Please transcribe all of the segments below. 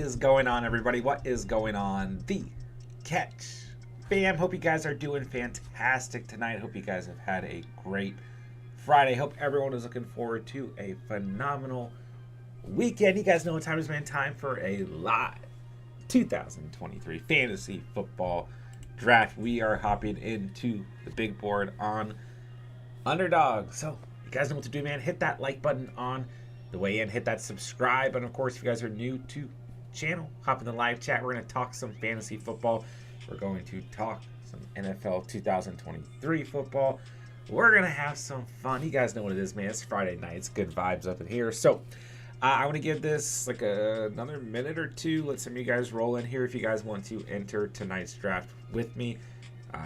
is going on, everybody? What is going on? The Catch fam. Hope you guys are doing fantastic tonight. Hope you guys have had a great Friday. Hope everyone is looking forward to a phenomenal weekend. You guys know what time it is, man. Time for a live 2023 fantasy football draft. We are hopping into the big board on Underdog. So you guys know what to do, man. Hit that like button on the way in, hit that subscribe, and of course, if you guys are new to the channel, hop in the live chat. We're going to talk some fantasy football. We're going to talk some NFL 2023 football. We're going to have some fun. You guys know what it is, man. It's Friday night. It's good vibes up in here. So I want to give this like another minute or two. Let some of you guys roll in here if you guys want to enter tonight's draft with me.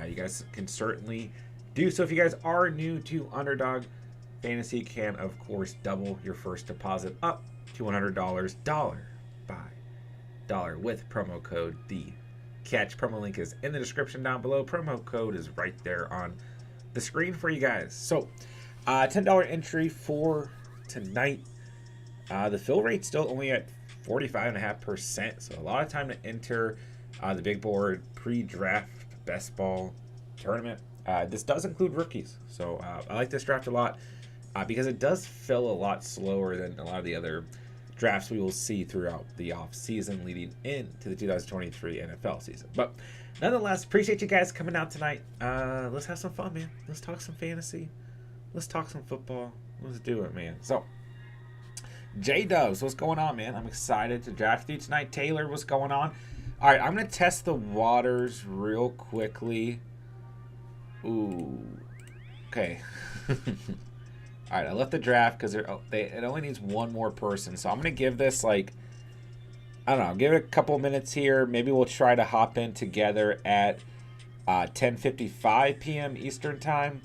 You guys can certainly do so. If you guys are new to Underdog, Fantasy can, of course, double your first deposit up to $100 dollar by dollar with promo code THECATCH. Promo link is in the description down below. Promo code is right there on the screen for you guys. So, $10 entry for tonight. The fill rate's still only at 45.5%, so a lot of time to enter the big board pre-draft best ball tournament. This does include rookies, so I like this draft a lot. Because it does fill a lot slower than a lot of the other drafts we will see throughout the off-season leading into the 2023 NFL season. But nonetheless, appreciate you guys coming out tonight. Let's have some fun, man. Let's talk some fantasy. Let's talk some football. Let's do it, man. So, J-Dubs, what's going on, man? I'm excited to draft you tonight. Taylor, what's going on? All right, I'm going to test the waters real quickly. Ooh. Okay. All right, I left the draft because it only needs one more person. So I'm going to give this, like, I don't know, give it a couple minutes here. Maybe we'll try to hop in together at 10:55 p.m. Eastern time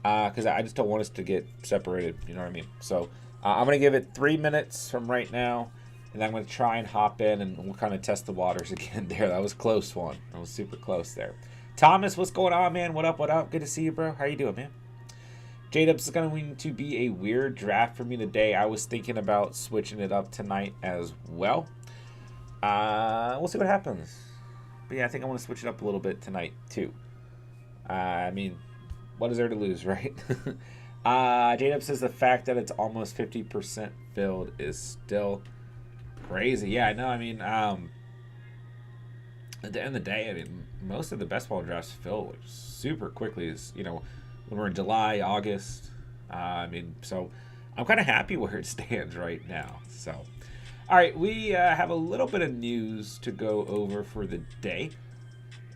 because I just don't want us to get separated. You know what I mean? So I'm going to give it 3 minutes from right now, and I'm going to try and hop in, and we'll kind of test the waters again there. That was a close one. That was super close there. Thomas, what's going on, man? What up, what up? Good to see you, bro. How you doing, man? J-Dubs is going to be a weird draft for me today. I was thinking about switching it up tonight as well. We'll see what happens. But yeah, I think I want to switch it up a little bit tonight too. I mean, what is there to lose, right? J-Dubs says the fact that it's almost 50% filled is still crazy. Yeah, I know. I mean, at the end of the day, I mean, most of the best ball drafts fill super quickly. Is when we're in July, August. So I'm kind of happy where it stands right now. So, all right, we have a little bit of news to go over for the day.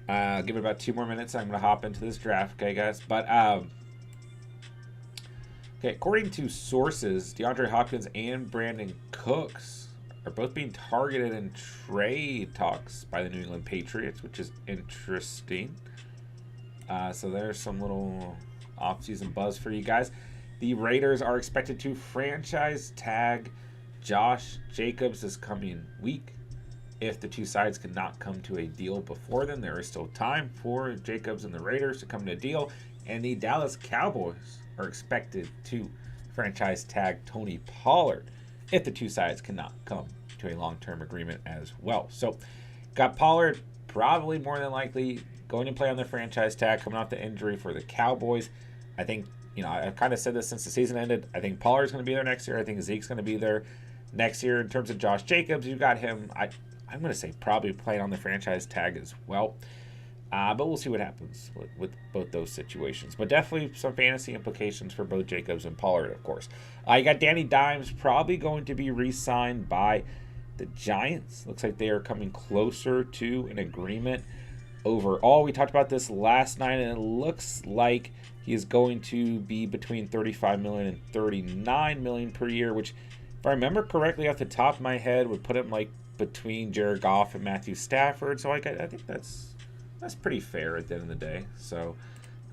Give it about 2 more minutes. I'm going to hop into this draft, okay, guys? But, okay, according to sources, DeAndre Hopkins and Brandon Cooks are both being targeted in trade talks by the New England Patriots, which is interesting. So there's some little off-season buzz for you guys. The Raiders are expected to franchise tag Josh Jacobs this coming week. If the two sides cannot come to a deal before then, there is still time for Jacobs and the Raiders to come to a deal. And the Dallas Cowboys are expected to franchise tag Tony Pollard if the two sides cannot come to a long-term agreement as well. So, got Pollard probably more than likely going to play on the franchise tag, coming off the injury for the Cowboys. I think, I've kind of said this since the season ended. I think Pollard's going to be there next year. I think Zeke's going to be there next year. In terms of Josh Jacobs, you've got him, I'm going to say probably playing on the franchise tag as well. But we'll see what happens with both those situations. But definitely some fantasy implications for both Jacobs and Pollard, of course. You got Danny Dimes probably going to be re-signed by the Giants. Looks like they are coming closer to an agreement. Overall, we talked about this last night, and it looks like he is going to be between $35 million and $39 million per year, which, if I remember correctly off the top of my head, would put him like between Jared Goff and Matthew Stafford. So I think that's pretty fair at the end of the day. So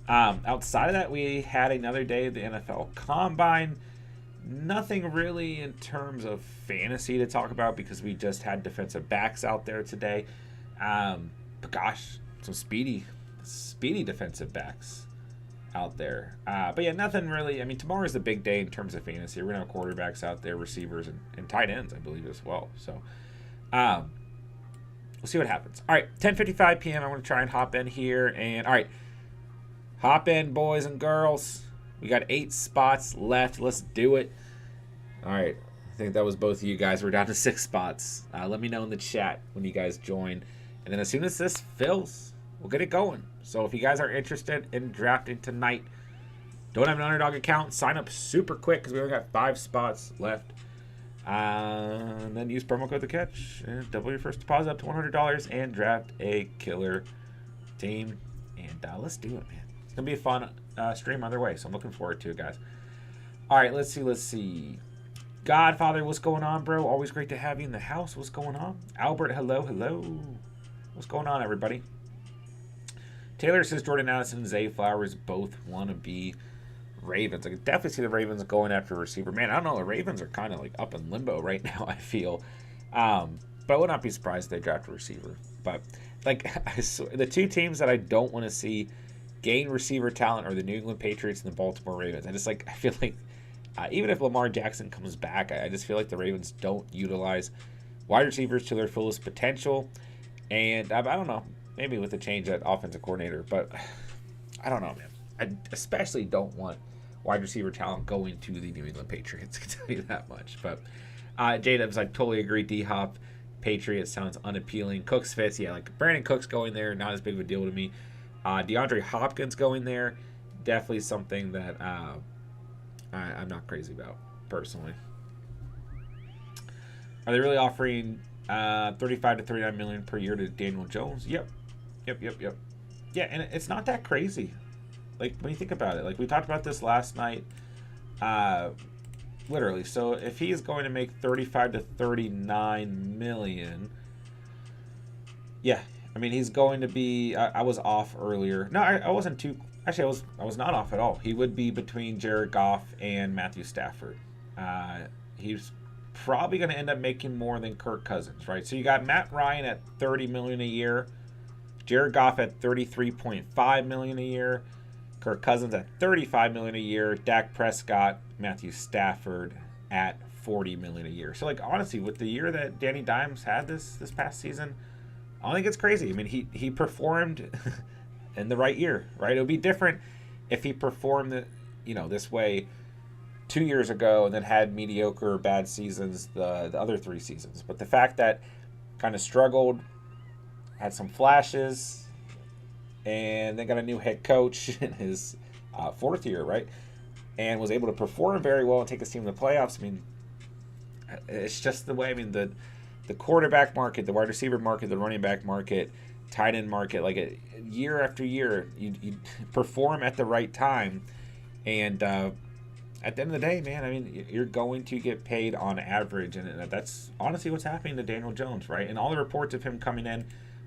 outside of that, we had another day of the NFL Combine. Nothing really in terms of fantasy to talk about because we just had defensive backs out there today. But gosh, some speedy defensive backs out there. But yeah, nothing really. I mean, tomorrow is the big day in terms of fantasy. We're going to have quarterbacks out there, receivers, and tight ends, I believe, as well. So Um, we'll see what happens. All right, 10:55 p.m. I'm going to try and hop in here. And all right, hop in, boys and girls. We got 8 spots left. Let's do it. All right. I think that was both of you guys. We're down to 6 spots. Let me know in the chat when you guys join. And then as soon as this fills, we'll get it going. So if you guys are interested in drafting tonight, don't have an Underdog account, sign up super quick because we only got 5 spots left. And then use promo code The Catch and double your first deposit up to $100 and draft a killer team. And let's do it, man. It's going to be a fun stream either way, so I'm looking forward to it, guys. All right, let's see. Godfather, what's going on, bro? Always great to have you in the house. What's going on? Albert, hello. What's going on, everybody? Taylor says Jordan Addison and Zay Flowers both want to be Ravens. I can definitely see the Ravens going after a receiver. Man, I don't know. The Ravens are kind of like up in limbo right now, I feel. But I would not be surprised if they draft a receiver. But like the 2 teams that I don't want to see gain receiver talent are the New England Patriots and the Baltimore Ravens. I feel like even if Lamar Jackson comes back, I just feel like the Ravens don't utilize wide receivers to their fullest potential. And I don't know, maybe with a change at offensive coordinator, but I don't know, man. I especially don't want wide receiver talent going to the New England Patriots. I can tell you that much. But J-Dub's like, totally agree. D-Hop, Patriots sounds unappealing. Cooks fits. Yeah, like Brandon Cooks going there, not as big of a deal to me. DeAndre Hopkins going there, definitely something that I'm not crazy about, personally. Are they really offering 35 to 39 million per year to Daniel Jones? Yep. Yeah, and it's not that crazy. Like, when you think about it, like we talked about this last night, literally. So if he is going to make 35 to 39 million, yeah, I mean, he's going to be, I was off earlier. No, I wasn't too, actually, I was not off at all. He would be between Jared Goff and Matthew Stafford. He's probably going to end up making more than Kirk Cousins, right? So you got Matt Ryan at 30 million a year, Jared Goff at 33.5 million a year, Kirk Cousins at 35 million a year, Dak Prescott, Matthew Stafford at 40 million a year. So like honestly, with the year that Danny Dimes had this past season, I don't think it's crazy. I mean, he performed in the right year, right? It would be different if he performed this way 2 years ago and then had mediocre or bad seasons the other 3 seasons. But the fact that kind of struggled, had some flashes, and then got a new head coach in his 4th year, right? And was able to perform very well and take his team to the playoffs. I mean, it's just the way. I mean, the quarterback market, the wide receiver market, the running back market, tight end market, like year after year, you perform at the right time. And at the end of the day, man, I mean, you're going to get paid on average. And that's honestly what's happening to Daniel Jones, right? And all the reports of him coming in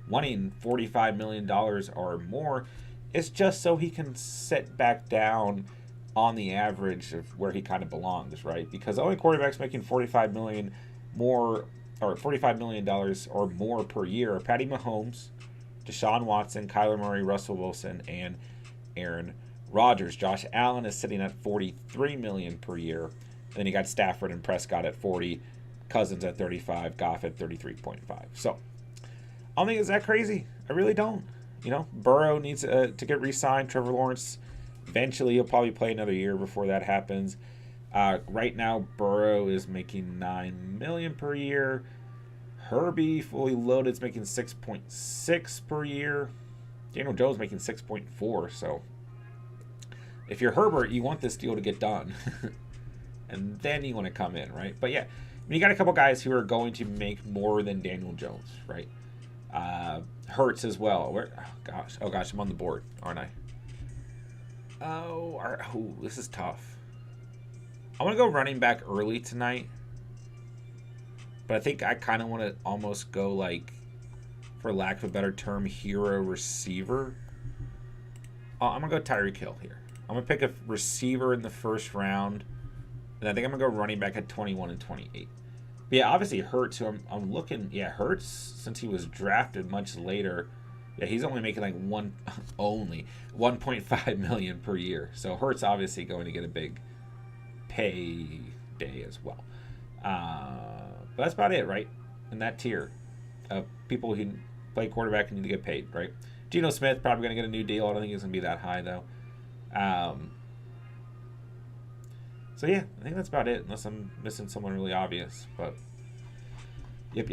wanting $45 million or more, it's just so he can sit back down on the average of where he kind of belongs, right? Because the only quarterbacks making $45 million or $45 million or more per year are Patty Mahomes, Deshaun Watson, Kyler Murray, Russell Wilson, and Aaron Rodgers. Josh Allen is sitting at $43 million per year. And then you got Stafford and Prescott at 40, Cousins at 35, Goff at 33.5. So I don't think it's that crazy. I really don't. Burrow needs to get re-signed. Trevor Lawrence, eventually he'll probably play another year before that happens. Right now, Burrow is making $9 million per year. Herbie, fully loaded, is making 6.6 per year. Daniel Jones making 6.4. So if you're Herbert, you want this deal to get done. And then you want to come in, right? But yeah, you got a couple guys who are going to make more than Daniel Jones, right? Hurts as well. Oh gosh, I'm on the board, aren't I? Oh, this is tough. I want to go running back early tonight, but I think I kind of want to almost go like, for lack of a better term, hero receiver. I'm gonna go Tyreek Hill here. I'm gonna pick a receiver in the first round, and I think I'm gonna go running back at 21 and 28. But yeah, obviously Hurts, who I'm looking. Yeah, Hurts, since he was drafted much later, yeah, he's only making like 1.5 million per year. So Hurts obviously going to get a big payday as well. But that's about it, right? in that tier of people who play quarterback and need to get paid, right? Geno Smith probably going to get a new deal. I don't think he's going to be that high, though. So, yeah, I think that's about it, unless I'm missing someone really obvious. But, yep.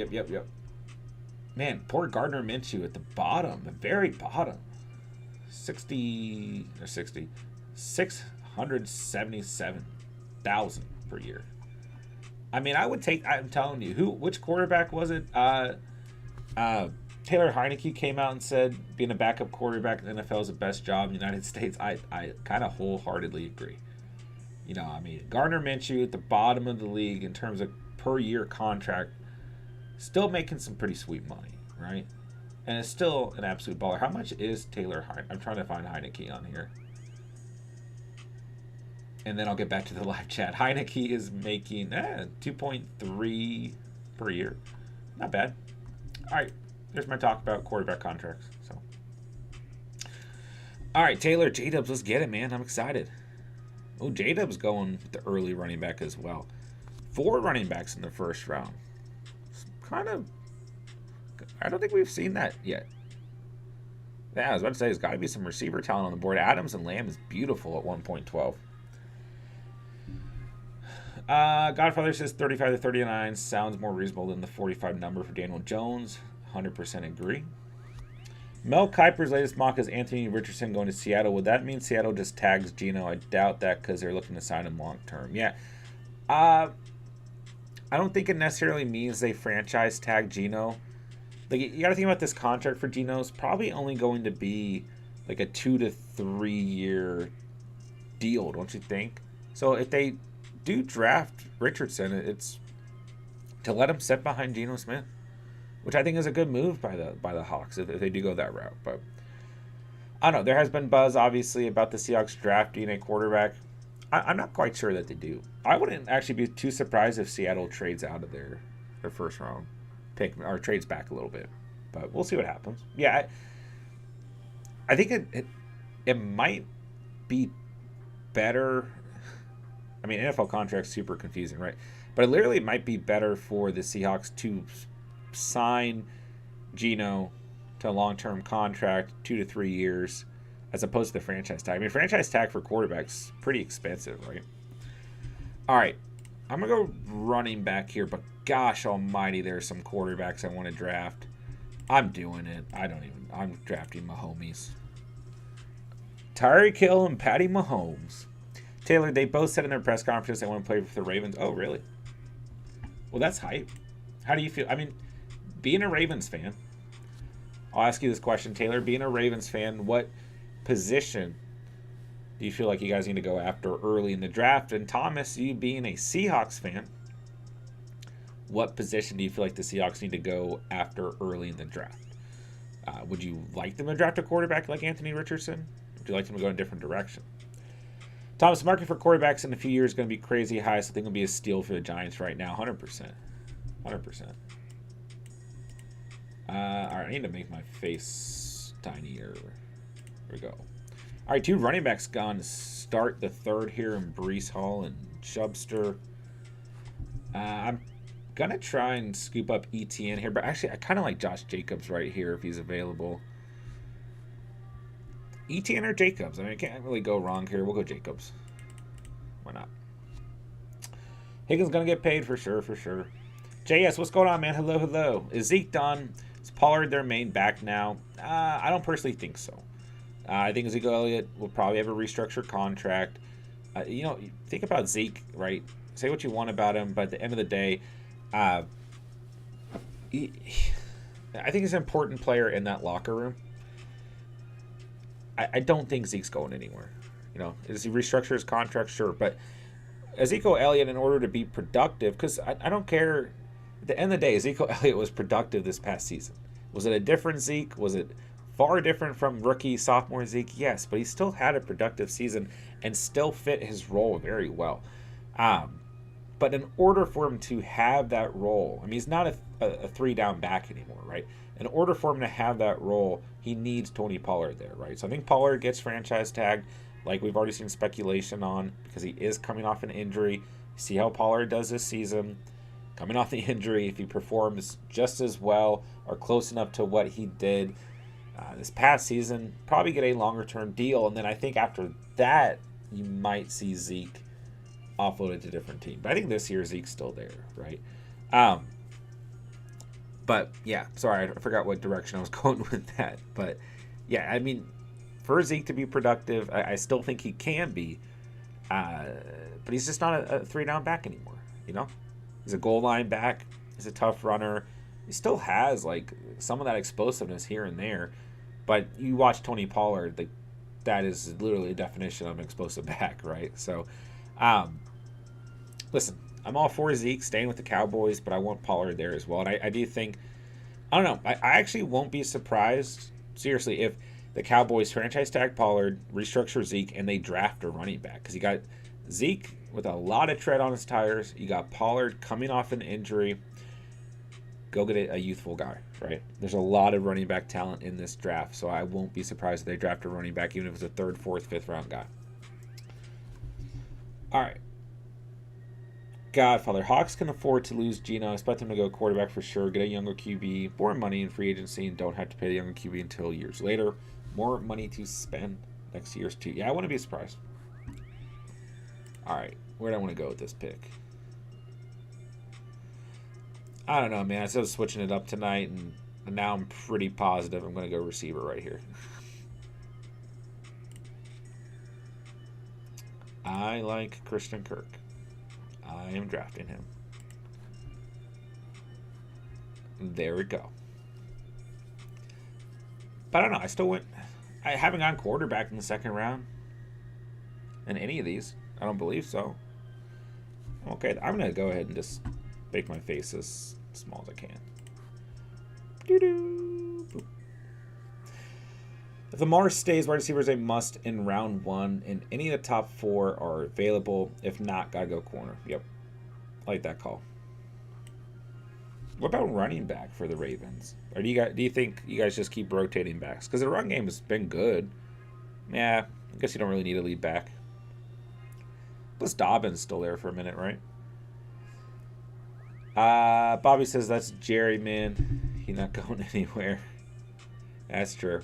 Man, poor Gardner Minshew at the bottom, the very bottom. 677,000 per year. I mean, I would take, I'm telling you, which quarterback was it? Taylor Heineke came out and said being a backup quarterback in the NFL is the best job in the United States. I kind of wholeheartedly agree. You know, I mean, Gardner Minshew at the bottom of the league in terms of per year contract, still making some pretty sweet money, right? And it's still an absolute baller. How much is Taylor Heineke? I'm trying to find Heineke on here. And then I'll get back to the live chat. Heineke is making 2.3 per year. Not bad. All right. There's my talk about quarterback contracts. So, all right, Taylor, J-Dubs, let's get it, man. I'm excited. Oh, J-Dubs going with the early running back as well. 4 running backs in the first round. It's kind of, I don't think we've seen that yet. Yeah, I was about to say, there's got to be some receiver talent on the board. Adams and Lamb is beautiful at 1.12. Godfather says 35 to 39 sounds more reasonable than the 45 number for Daniel Jones. 100% agree. Mel Kiper's latest mock is Anthony Richardson going to Seattle. Would that mean Seattle just tags Geno? I doubt that because they're looking to sign him long term. Yeah. I don't think it necessarily means they franchise tag Geno. Like, you got to think about this contract for Geno. It's probably only going to be like a 2 to 3 year deal, don't you think? So if they do draft Richardson, it's to let him sit behind Geno Smith, which I think is a good move by the Hawks if they do go that route. But I don't know. There has been buzz, obviously, about the Seahawks drafting a quarterback. I'm not quite sure that they do. I wouldn't actually be too surprised if Seattle trades out of their first round pick or trades back a little bit. But we'll see what happens. Yeah, I think it might be better. I mean, NFL contract's super confusing, right? But it literally might be better for the Seahawks to sign Geno to a long-term contract, 2 to 3 years, as opposed to the franchise tag. I mean, franchise tag for quarterbacks pretty expensive, right? All right, I'm gonna go running back here, but gosh almighty, there's some quarterbacks I want to draft. I'm doing it. I'm drafting Mahomes. Tyreek Hill and Patty Mahomes. Taylor, they both said in their press conference they want to play for the Ravens. Oh, really? Well, that's hype. How do you feel? I mean, being a Ravens fan, I'll ask you this question, Taylor. Being a Ravens fan, what position do you feel like you guys need to go after early in the draft? And Thomas, you being a Seahawks fan, what position do you feel like the Seahawks need to go after early in the draft? Would you like them to draft a quarterback like Anthony Richardson? Would you like them to go in a different direction? Thomas, the market for quarterbacks in a few years is going to be crazy high, so I think it'll be a steal for the Giants right now. 100%. 100%. All right, I need to make my face tinier. There we go. All right, 2 running backs gone to start the third here in Breece Hall and Chubster. I'm going to try and scoop up ETN here, but actually I kind of like Josh Jacobs right here if he's available. ETN or Jacobs? I mean, I can't really go wrong here. We'll go Jacobs. Why not? Higgins going to get paid for sure, for sure. JS, what's going on, man? Hello. Is Zeke done? Is Pollard their main back now? I don't personally think so. I think Ezekiel Elliott will probably have a restructured contract. Think about Zeke, right? Say what you want about him, but at the end of the day, I think he's an important player in that locker room. I don't think Zeke's going anywhere. Does he restructure his contract? Sure. But Ezekiel Elliott, in order to be productive, because I don't care. At the end of the day, Ezekiel Elliott was productive this past season. Was it a different Zeke? Was it far different from rookie, sophomore Zeke? Yes, but he still had a productive season and still fit his role very well. But in order for him to have that role, I mean, he's not a 3-down back anymore, right? In order for him to have that role, he needs Tony Pollard there, right? So I think Pollard gets franchise tagged, like we've already seen speculation on, because he is coming off an injury. See how Pollard does this season. coming off the injury, if he performs just as well or close enough to what he did this past season, probably get a longer-term deal. And then I think after that, you might see Zeke offloaded to a different team. But I think this year Zeke's still there, right? But yeah, sorry, I forgot what direction I was going with that. But yeah, I mean, for Zeke to be productive, I still think he can be. But he's just not a 3-down back anymore, you know? He's a goal line back. He's a tough runner. He still has, like, some of that explosiveness here and there. But you watch Tony Pollard, like, that is literally a definition of an explosive back, right? So, listen, I'm all for Zeke staying with the Cowboys, but I want Pollard there as well. And I do think, I don't know, I actually won't be surprised, seriously, if the Cowboys franchise tag Pollard, restructure Zeke, and they draft a running back. Because you got Zeke with a lot of tread on his tires. You got Pollard coming off an injury. Go get a youthful guy, right? There's a lot of running back talent in this draft, so I won't be surprised if they draft a running back, even if it's a 3rd, 4th, 5th round guy. All right. Godfather. Hawks can afford to lose Geno. Expect them to go quarterback for sure. Get a younger QB. More money in free agency and don't have to pay the younger QB until years later. More money to spend next year's too. Yeah, I wouldn't be surprised. All right. Where do I want to go with this pick? I don't know, man. I started switching it up tonight, and now I'm pretty positive I'm going to go receiver right here. I like Christian Kirk. I am drafting him. There we go. But I don't know. I still went. I haven't gone quarterback in the 2nd round in any of these. I don't believe so. Okay, I'm going to go ahead and just make my face as small as I can. Doo-doo. If Lamar stays, wide receiver is a must in round 1, and any of the top 4 are available. If not, gotta go corner. Yep, I like that call. What about running back for the Ravens? Or do you think you guys just keep rotating backs? Because the run game has been good. Yeah, I guess you don't really need a lead back. Plus Dobbins still there for a minute, right? Bobby says that's Jerry, man. He's not going anywhere. That's true.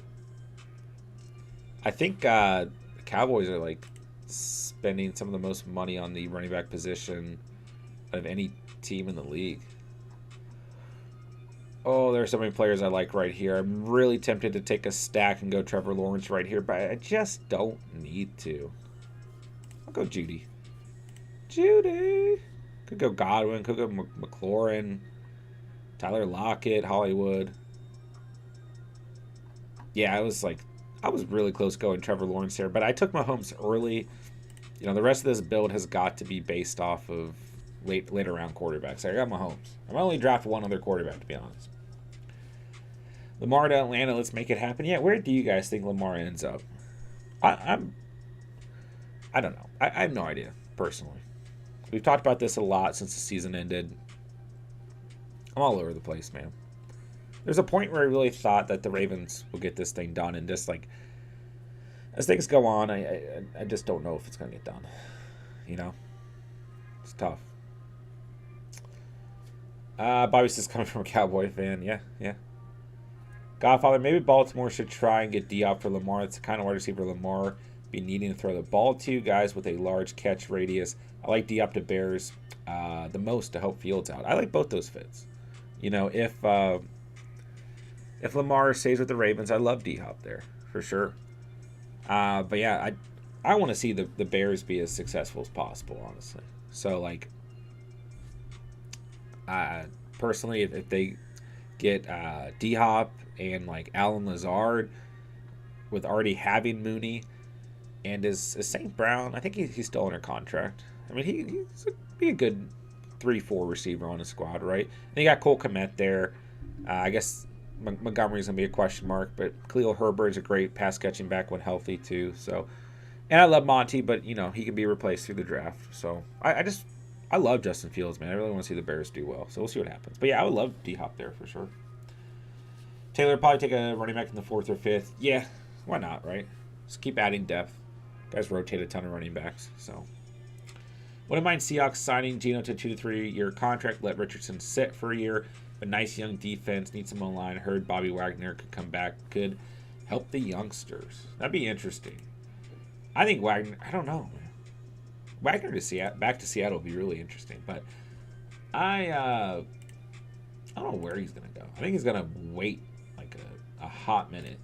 I think the Cowboys are like spending some of the most money on the running back position of any team in the league. Oh, there are so many players I like right here. I'm really tempted to take a stack and go Trevor Lawrence right here, but I just don't need to. I'll go Judy. Judy. Could go Godwin. Could go McLaurin. Tyler Lockett. Hollywood. Yeah, I was really close going Trevor Lawrence here, but I took Mahomes early. You know, the rest of this build has got to be based off of later round quarterbacks. I got Mahomes. I'm only drafted one other quarterback, to be honest. Lamar to Atlanta, let's make it happen. Yeah, where do you guys think Lamar ends up? I don't know. I have no idea, personally. We've talked about this a lot since the season ended. I'm all over the place, man. There's a point where I really thought that the Ravens will get this thing done, and just like as things go on, I just don't know if it's going to get done. You know? It's tough. Bobby says coming from a Cowboy fan. Yeah. Godfather, maybe Baltimore should try and get D-Hop for Lamar. It's the kind of wide receiver Lamar be needing to throw the ball to. Guys with a large catch radius. I like D-Hop to Bears the most to help Fields out. I like both those fits. You know, if Lamar stays with the Ravens, I love D-Hop there for sure. But yeah, I want to see the Bears be as successful as possible, honestly. So like, personally, if they get D-Hop and like Alan Lazard with already having Mooney and is St. Brown, I think he's still under contract. I mean, he's be a good 3-4 receiver on the squad, right? And you got Cole Kmet there. I guess Montgomery's going to be a question mark, but Khalil Herbert's a great pass-catching back when healthy, too. So, and I love Monty, but, you know, he can be replaced through the draft. So, I love Justin Fields, man. I really want to see the Bears do well. So, we'll see what happens. But, yeah, I would love D-Hop there for sure. Taylor, probably take a running back in the 4th or 5th. Yeah, why not, right? Just keep adding depth. Guys rotate a ton of running backs, so. Wouldn't mind Seahawks signing Geno to a 2 to 3 year contract. Let Richardson sit for a year. But nice young defense. Needs some O-line. Heard Bobby Wagner could come back. Could help the youngsters. That'd be interesting. I think Wagner. I don't know. Wagner to Seattle, back to Seattle would be really interesting. But I don't know where he's gonna go. I think he's gonna wait like a hot minute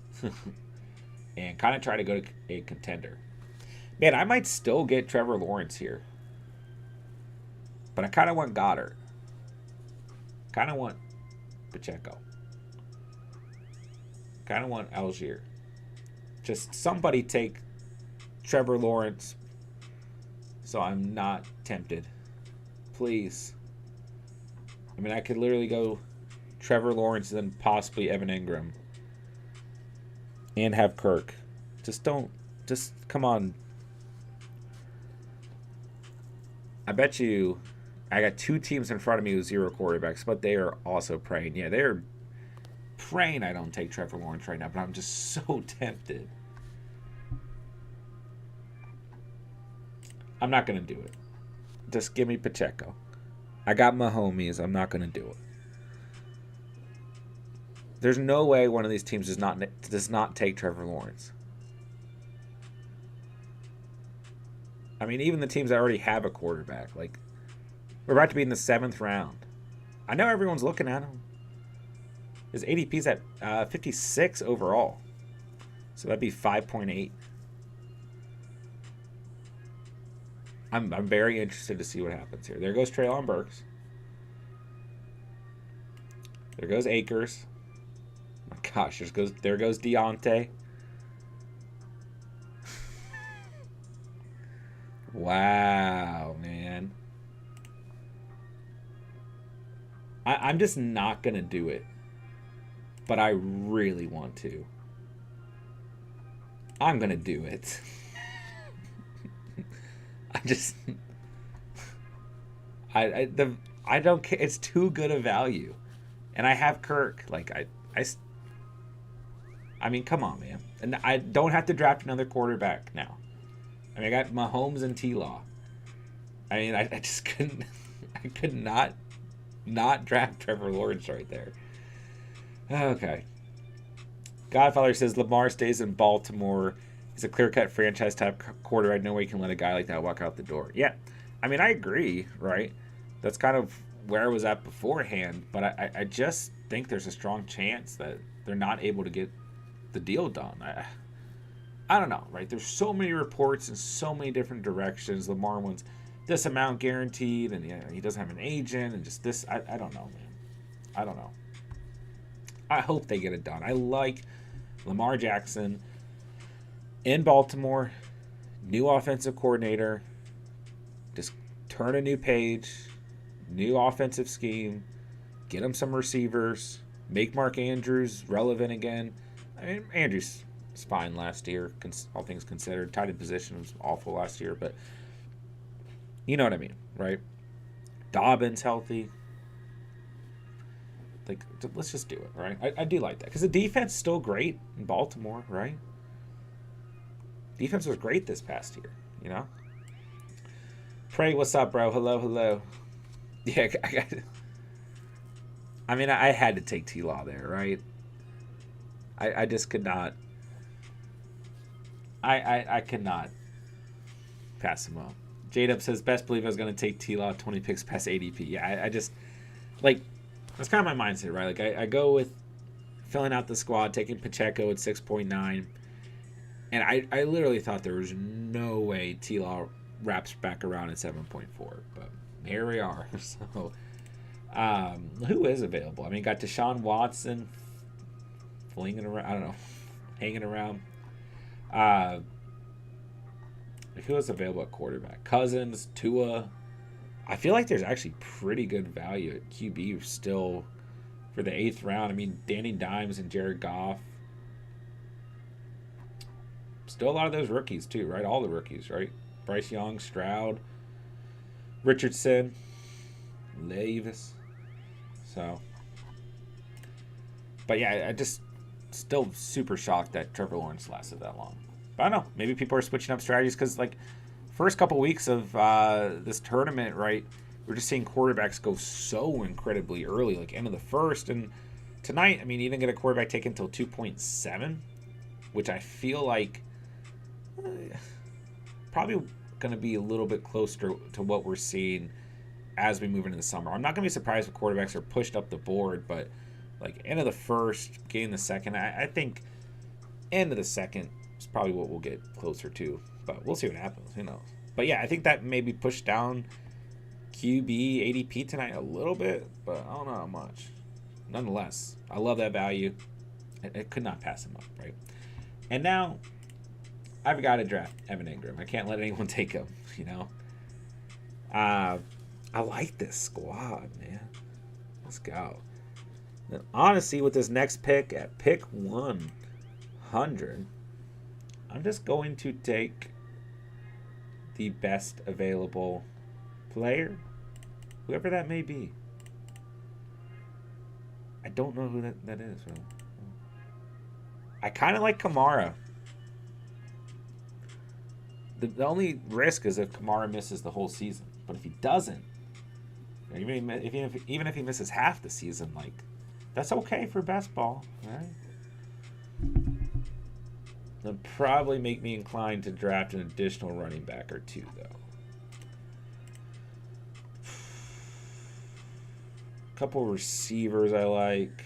and kind of try to go to a contender. Man, I might still get Trevor Lawrence here. But I kind of want Goddard. Kind of want Pacheco. Kind of want Algier. Just somebody take Trevor Lawrence so I'm not tempted. Please. I mean, I could literally go Trevor Lawrence and then possibly Evan Ingram. And have Kirk. Just come on. I bet you I got two teams in front of me with 0 quarterbacks, but they are also praying. Yeah, they're praying I don't take Trevor Lawrence right now, but I'm just so tempted. I'm not going to do it. Just give me Pacheco. I got my homies. I'm not going to do it. There's no way one of these teams does not take Trevor Lawrence. I mean, even the teams that already have a quarterback, like, we're about to be in the 7th round. I know everyone's looking at him. His ADP's at 56 overall. So that'd be 5.8. I'm very interested to see what happens here. There goes Treylon Burks. There goes Akers. My gosh, there goes Deontay. Wow, man. I'm just not going to do it. But I really want to. I'm going to do it. I don't care. It's too good a value. And I have Kirk. Like, I mean, come on, man. And I don't have to draft another quarterback now. I mean, I got Mahomes and T-Law. I mean, I just couldn't. I could not draft Trevor Lawrence right there. Okay. Godfather says Lamar stays in Baltimore. He's a clear-cut franchise type quarterback. No way you can let a guy like that walk out the door. Yeah, I mean, I agree, right? That's kind of where I was at beforehand, but I just think there's a strong chance that they're not able to get the deal done. I don't know, right? There's so many reports in so many different directions. Lamar wants this amount guaranteed, and he doesn't have an agent, and just this. I don't know, man. I don't know. I hope they get it done. I like Lamar Jackson in Baltimore, new offensive coordinator, just turn a new page, new offensive scheme, get him some receivers, make Mark Andrews relevant again. I mean, Andrews was fine last year, all things considered. Tight end position was awful last year, but you know what I mean, right? Dobbins healthy. Like, let's just do it, right? I do like that because the defense is still great in Baltimore, right? Defense was great this past year, you know? Pray, what's up, bro? Hello. Yeah, I mean, I had to take T-Law there, right? I just could not. I could not pass him up. J-Dub says, best believe I was going to take T-Law 20 picks past ADP. Yeah, I just, like, that's kind of my mindset, right? Like, I go with filling out the squad, taking Pacheco at 6.9. And I literally thought there was no way T-Law wraps back around at 7.4. But here we are. So, who is available? I mean, got Deshaun Watson flinging around. I don't know. Hanging around. Who is available at quarterback? Cousins, Tua. I feel like there's actually pretty good value at QB still for the 8th round. I mean, Danny Dimes and Jared Goff. Still a lot of those rookies, too, right? All the rookies, right? Bryce Young, Stroud, Richardson, Levis. So, but yeah, I just still super shocked that Trevor Lawrence lasted that long. But I don't know. Maybe people are switching up strategies because, like, first couple weeks of this tournament, right, we're just seeing quarterbacks go so incredibly early, like end of the first. And tonight, I mean, you didn't get a quarterback taken until 2.7, which I feel like probably going to be a little bit closer to what we're seeing as we move into the summer. I'm not going to be surprised if quarterbacks are pushed up the board, but like end of the first, beginning of the second, I think end of the second is probably what we'll get closer to. But we'll see what happens. Who knows? But yeah, I think that maybe pushed down QB ADP tonight a little bit, but I don't know how much. Nonetheless, I love that value. I could not pass him up, right? And now I've got to draft Evan Ingram. I can't let anyone take him, you know? I like this squad, man. Let's go. And honestly, with this next pick at pick 100, I'm just going to take the best available player, whoever that may be. I don't know who that is. Really. I kind of like Kamara. The only risk is if Kamara misses the whole season. But if he doesn't, even if he misses half the season, like, that's okay for best ball, right? That'll probably make me inclined to draft an additional running back or two, though. A couple receivers I like.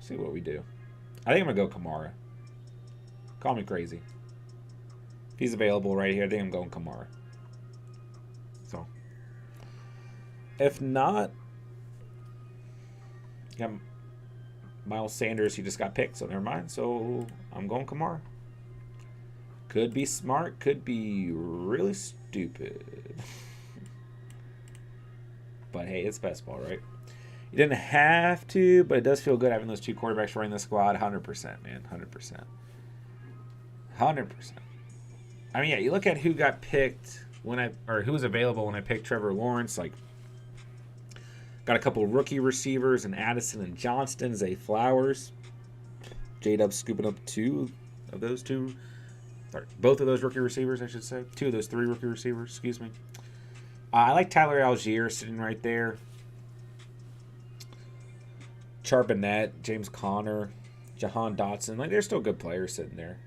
See what we do. I think I'm going to go Kamara. Call me crazy. If he's available right here, I think I'm going Kamara. So, if not, yeah, Miles Sanders, he just got picked, so never mind. So I'm going Kamara. Could be smart, could be really stupid. But hey, it's best ball, right? You didn't have to, but it does feel good having those two quarterbacks running the squad. 100%, man. 100%. 100%. I mean, yeah, you look at who got picked who was available when I picked Trevor Lawrence. Like, got a couple rookie receivers and Addison and Johnston, Zay Flowers. J-Dub scooping up both of those rookie receivers, I should say. Two of those three rookie receivers, excuse me. I like Tyler Algier sitting right there. Charbonnet, James Conner, Jahan Dotson. Like, they're still good players sitting there.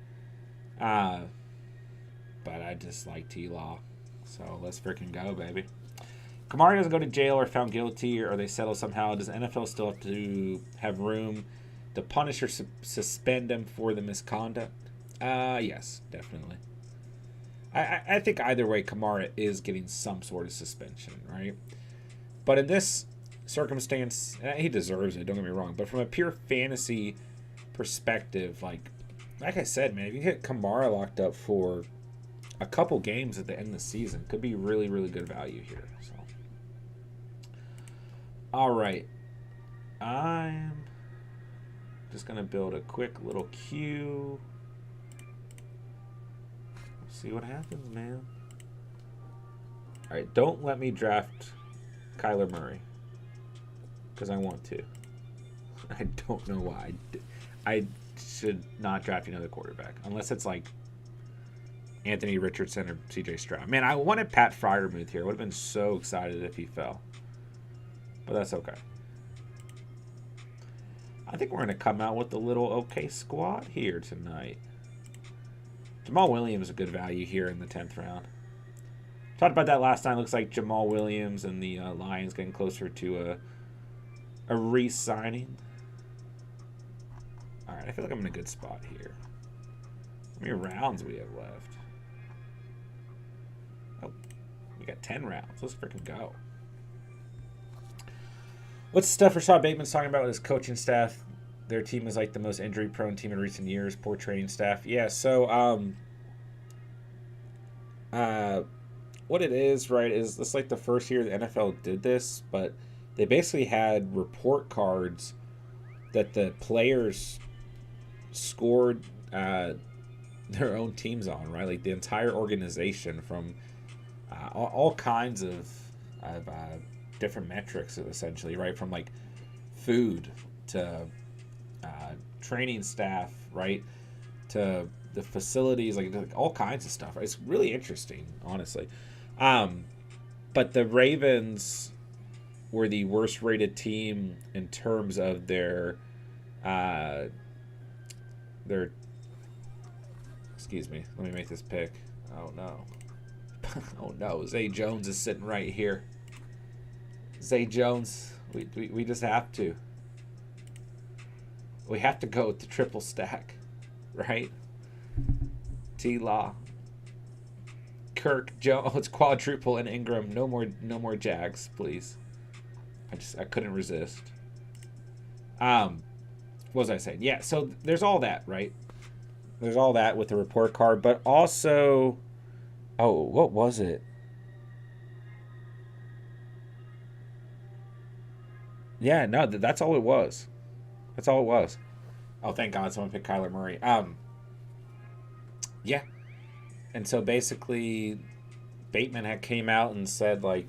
But I just like T-Law. So let's freaking go, baby. Kamara doesn't go to jail or found guilty or they settle somehow. Does the NFL still have to have room to punish or suspend him for the misconduct? Yes, definitely. I think either way, Kamara is getting some sort of suspension, right? But in this circumstance, he deserves it, don't get me wrong. But from a pure fantasy perspective, like I said, man, if you get Kamara locked up for a couple games at the end of the season, could be really, really good value here. So, all right. I'm just going to build a quick little queue. See what happens, man. All right, don't let me draft Kyler Murray because I want to. I don't know why. I should not draft another quarterback unless it's like Anthony Richardson or CJ Stroud. Man, I wanted Pat Freiermuth here. I would have been so excited if he fell. But that's okay. I think we're going to come out with a little okay squad here tonight. Jamal Williams is a good value here in the 10th round. Talked about that last time. Looks like Jamal Williams and the Lions getting closer to a re-signing. All right, I feel like I'm in a good spot here. How many rounds we have left? Oh, we got 10 rounds. Let's freaking go. What's the stuff Rashad Bateman's talking about with his coaching staff? Their team is like the most injury-prone team in recent years. Poor training staff. Yeah, so what it is, right, is this like the first year the NFL did this, but they basically had report cards that the players scored their own teams on, right? Like the entire organization from all kinds of different metrics, essentially, right? From like food to training staff, right? To the facilities, like all kinds of stuff. It's really interesting, honestly. But the Ravens were the worst rated team in terms of their excuse me, let me make this pick. Oh no. Oh no, Zay Jones is sitting right here. Zay Jones, we just have to. We have to go with the triple stack, right? T-Law, Kirk, Jones. Oh, it's quadruple and Ingram. No more Jags, please. I couldn't resist. What was I saying? Yeah, so there's all that, right? There's all that with the report card, but also, oh, what was it? Yeah, no, that's all it was. That's all it was. Oh, thank God someone picked Kyler Murray. Yeah. And so basically, Bateman had came out and said, like,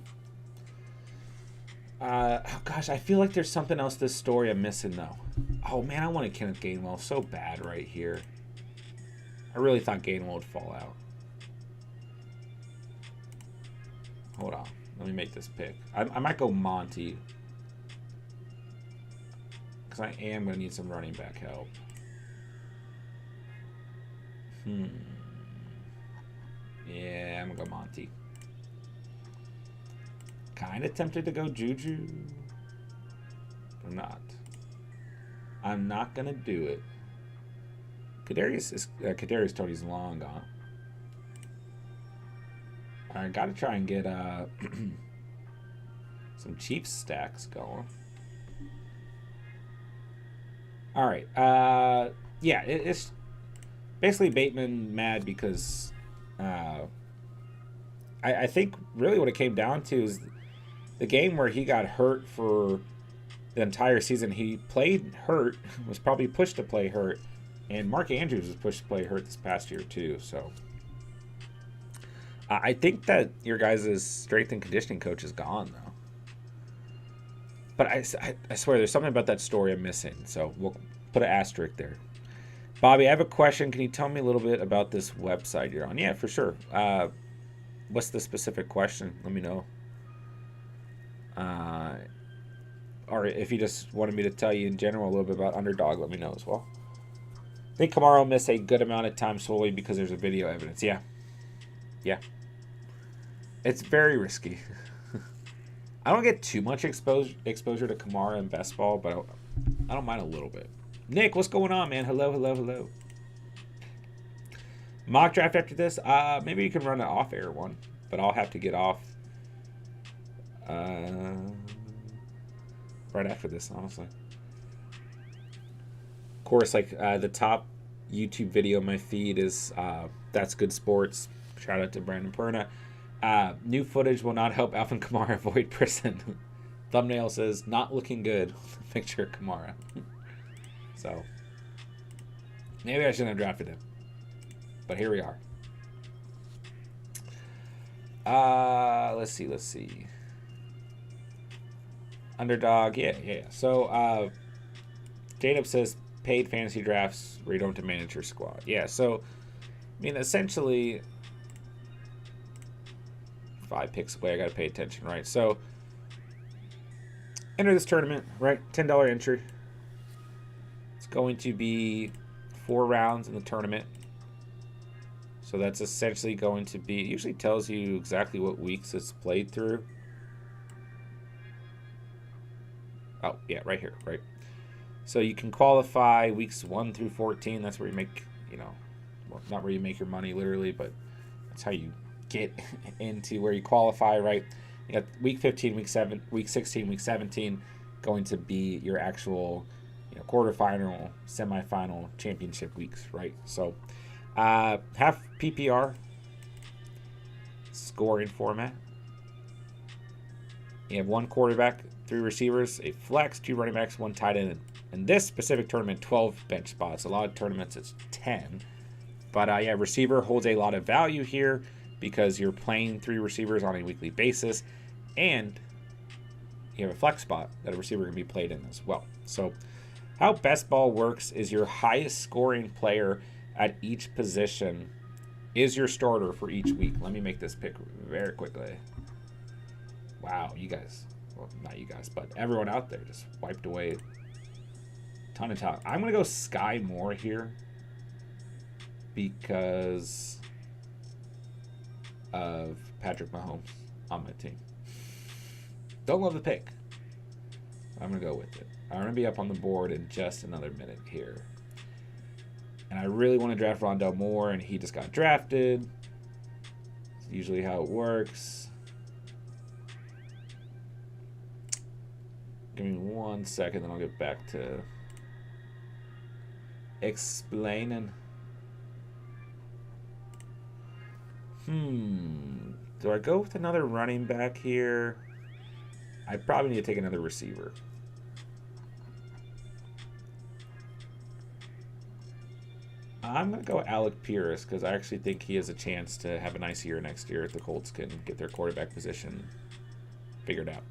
oh gosh, I feel like there's something else this story I'm missing, though. Oh, man, I wanted Kenneth Gainwell so bad right here. I really thought Gainwell would fall out. Hold on. Let me make this pick. I might go Monty. Because I am going to need some running back help. Yeah, I'm going to go Monty. Kind of tempted to go Juju. But I'm not. I'm not going to do it. Kadarius Tony's long gone. I got to try and get some Chiefs stacks going. All right. Yeah, it's basically Bateman mad because I think really what it came down to is the game where he got hurt for the entire season. He played hurt, was probably pushed to play hurt, and Mark Andrews was pushed to play hurt this past year too. So I think that your guys' strength and conditioning coach is gone though. But I swear there's something about that story I'm missing. So we'll put an asterisk there. Bobby, I have a question. Can you tell me a little bit about this website you're on? Yeah, for sure. What's the specific question? Let me know. Or if you just wanted me to tell you in general a little bit about Underdog, let me know as well. I think Kamara will miss a good amount of time solely because there's a video evidence. Yeah. Yeah. It's very risky. I don't get too much exposure to Kamara in best ball, but I don't mind a little bit. Nick, what's going on, man? Hello. Mock draft after this? Maybe you can run an off-air one, but I'll have to get off right after this, honestly. Of course, like the top YouTube video in my feed is That's Good Sports. Shout out to Brandon Perna. New footage will not help Alvin Kamara avoid prison. Thumbnail says, not looking good. Picture of Kamara. So, maybe I shouldn't have drafted him. But here we are. Let's see. Underdog, yeah. So, J-Dub says, paid fantasy drafts where you don't have to manage your squad. Yeah, so, I mean, essentially, 5 picks away, I got to pay attention, right? So, enter this tournament, right? $10 entry. It's going to be 4 rounds in the tournament. So that's essentially going to be, it usually tells you exactly what weeks it's played through. Oh, yeah, right here, right? So you can qualify weeks 1 through 14. That's where you make, well, not where you make your money literally, but that's how you get into where you qualify, right? You got week 15, week 16, week 17 going to be your actual, quarterfinal, semifinal, championship weeks, right? So half PPR scoring format. You have 1 quarterback, 3 receivers, a flex, 2 running backs, 1 tight end. In this specific tournament, 12 bench spots. A lot of tournaments it's 10. But yeah, receiver holds a lot of value here because you're playing 3 receivers on a weekly basis, and you have a flex spot that a receiver can be played in as well. So how best ball works is your highest scoring player at each position is your starter for each week. Let me make this pick very quickly. Wow, you guys, well, not you guys, but everyone out there just wiped away a ton of time. I'm going to go Sky Moore here because of Patrick Mahomes on my team. Don't love the pick. I'm going to go with it. I'm going to be up on the board in just another minute here. And I really want to draft Rondell Moore, and he just got drafted. It's usually how it works. Give me 1 second, then I'll get back to explaining. Do I go with another running back here? I probably need to take another receiver. I'm going to go Alec Pierce because I actually think he has a chance to have a nice year next year if the Colts can get their quarterback position figured out.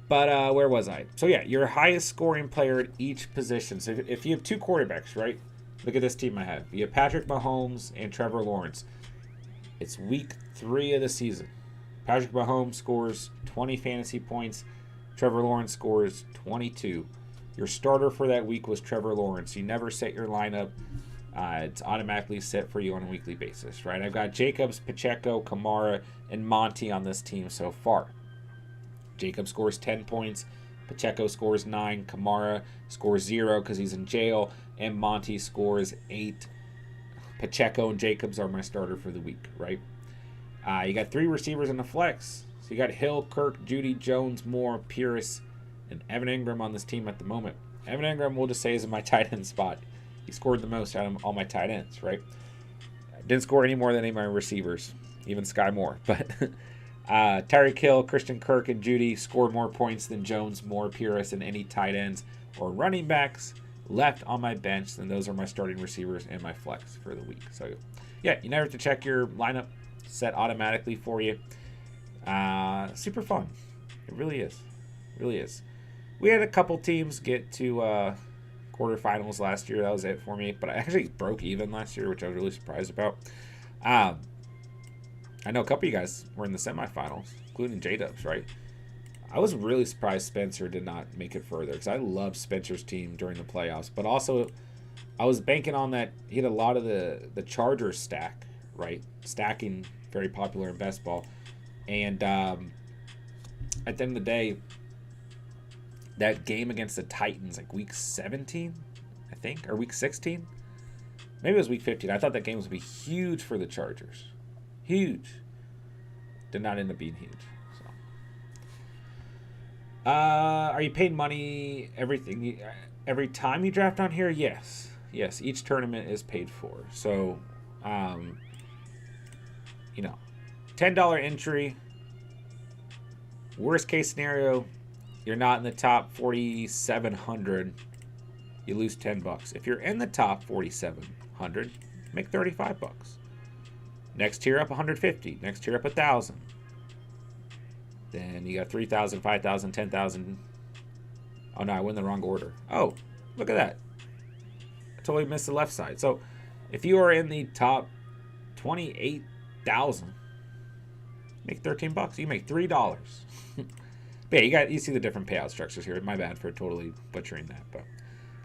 But where was I? So, yeah, your highest scoring player at each position. So, if you have two quarterbacks, right? Look at this team I have. You have Patrick Mahomes and Trevor Lawrence. It's week 3 of the season. Patrick Mahomes scores 20 fantasy points. Trevor Lawrence scores 22. Your starter for that week was Trevor Lawrence. You never set your lineup. It's automatically set for you on a weekly basis, right? I've got Jacobs, Pacheco, Kamara, and Monty on this team so far. Jacobs scores 10 points. Pacheco scores 9. Kamara scores 0 because he's in jail. And Monty scores 8. Pacheco and Jacobs are my starter for the week, right? You got 3 receivers in the flex. So you got Hill, Kirk, Judy, Jones, Moore, Pierce, and Evan Ingram on this team at the moment. Evan Ingram, we'll just say, is in my tight end spot. He scored the most out of all my tight ends, right? Didn't score any more than any of my receivers, even Sky Moore. But Tyreek Hill, Christian Kirk, and Judy scored more points than Jones, Moore, Pierce, and any tight ends or running backs left on my bench. And those are my starting receivers and my flex for the week. So, yeah, you never have to check your lineup set automatically for you. Super fun. It really is. It really is. We had a couple teams get to quarterfinals last year. That was it for me. But I actually broke even last year, which I was really surprised about. I know a couple of you guys were in the semifinals, including J-Dubs, right? I was really surprised Spencer did not make it further because I loved Spencer's team during the playoffs. But also, I was banking on that. He had a lot of the Chargers stack, right? Stacking, very popular in best ball. And at the end of the day, that game against the Titans, like week 17, I think, or week 16? Maybe it was week 15. I thought that game was going to be huge for the Chargers. Huge. Did not end up being huge. So, are you paid money every time you draft on here? Yes. Yes, each tournament is paid for. So, $10 entry. Worst case scenario, you're not in the top 4,700. You lose $10. If you're in the top 4,700, make $35. Next tier up 150. Next tier up 1,000. Then you got 3,000, 5,000, 10,000. Oh no, I went in the wrong order. Oh, look at that. I totally missed the left side. So if you are in the top 28,000, make $13. You make $3. But yeah, you see the different payout structures here. My bad for totally butchering that. But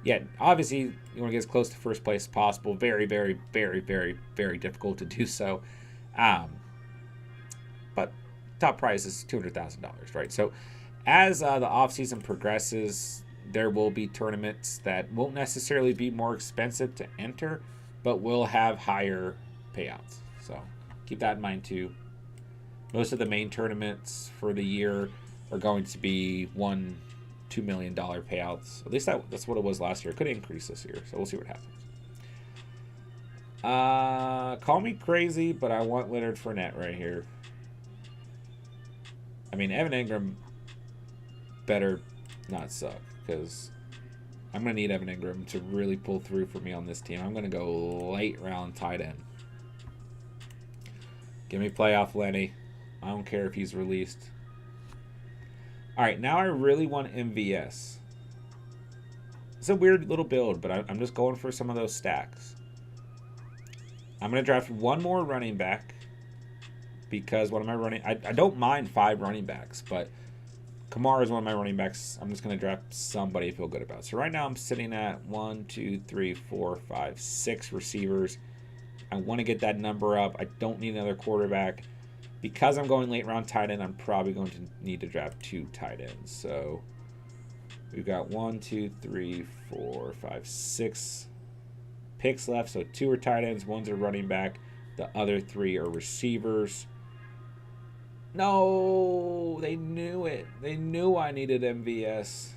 yeah, obviously you want to get as close to first place as possible. Very, very, very, very, very difficult to do so. But top prize is $200,000, right? So as the offseason progresses, there will be tournaments that won't necessarily be more expensive to enter, but will have higher payouts. So keep that in mind too. Most of the main tournaments for the year are going to be $1-2 million payouts. At least that's what it was last year. It could increase this year, so we'll see what happens. Call me crazy, but I want Leonard Fournette right here. I mean, Evan Ingram better not suck, because I'm going to need Evan Ingram to really pull through for me on this team. I'm going to go late round tight end. Give me playoff Lenny. I don't care if he's released. All right, now I really want MVS. It's a weird little build, but I'm just going for some of those stacks. I'm going to draft one more running back because one of my running... I don't mind 5 running backs, but Kamara is one of my running backs. I'm just going to draft somebody I feel good about. So right now I'm sitting at 1, 2, 3, 4, 5, 6 receivers. I want to get that number up. I don't need another quarterback. Because I'm going late round tight end, I'm probably going to need to draft 2 tight ends. So we've got 1, 2, 3, 4, 5, 6 picks left. So 2 are tight ends, 1's a running back. The other 3 are receivers. No, they knew it. They knew I needed MVS.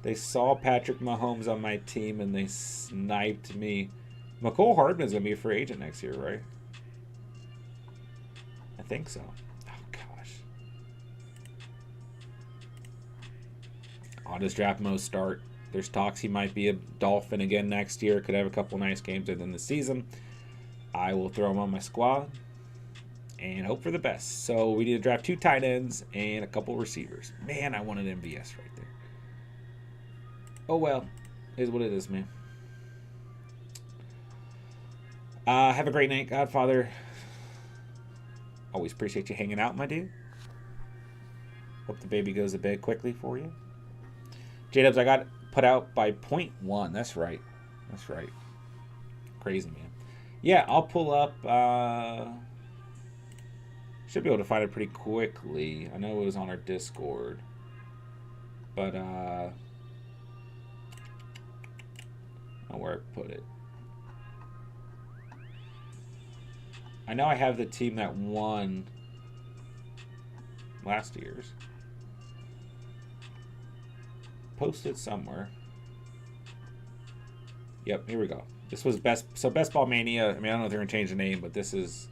They saw Patrick Mahomes on my team and they sniped me. McCole Hardman's going to be a free agent next year, right? I think so. Oh, gosh. I'll just draft Mo start. There's talks he might be a Dolphin again next year. Could have a couple nice games within the season. I will throw him on my squad and hope for the best. So we need to draft 2 tight ends and a couple receivers. Man, I wanted MVS right there. Oh, well. It is what it is, man. Have a great night, Godfather. Always appreciate you hanging out, my dude. Hope the baby goes to bed quickly for you. J-Dubs, I got put out by 0.1. That's right. That's right. Crazy, man. Yeah, I'll pull up. Should be able to find it pretty quickly. I know it was on our Discord. But, I don't know where I put it. I know I have the team that won last year's. Posted somewhere. Yep, here we go. This was Best Ball Mania. I mean, I don't know if they're going to change the name, but this is